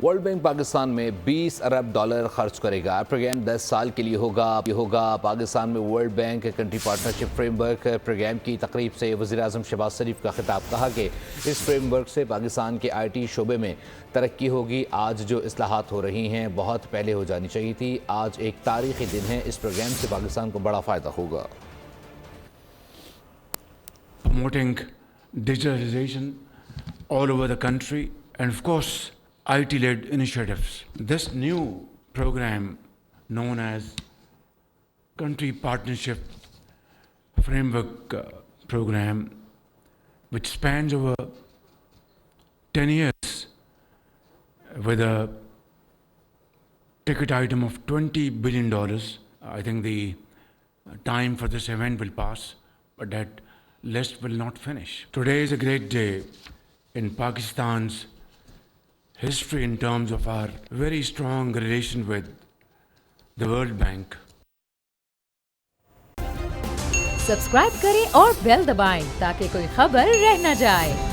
World bank Pakistan में 20 अरब dollar खर्च करेगा। प्रोग्राम 10 साल के लिए होगा। पाकिस्तान में World Bank country partnership framework programme की तकरीब से वज़ीर-ए-आज़म शहबाज शरीफ का खिताब। कहा कि इस फ्रेमवर्क से पाकिस्तान के IT शोबे में तरक्की होगी। आज जो इस्लाहात हो रही हैं बहुत पहले हो जानी चाहिए थी। आज एक तारीखी दिन है। इस प्रोग्राम से पाकिस्तान को बड़ा फ़ायदा होगा। Promoting digitalization all over the country and of course IT-led initiatives. This new program known as Country Partnership Framework Program, which spans over 10 years with a ticket item of $20 billion. I think the time for this event will pass, but that list will not finish. Today is a great day in Pakistan's history in terms of our very strong relation with the World Bank. Subscribe करें और bell दबाएं ताकि कोई खबर रह न जाए।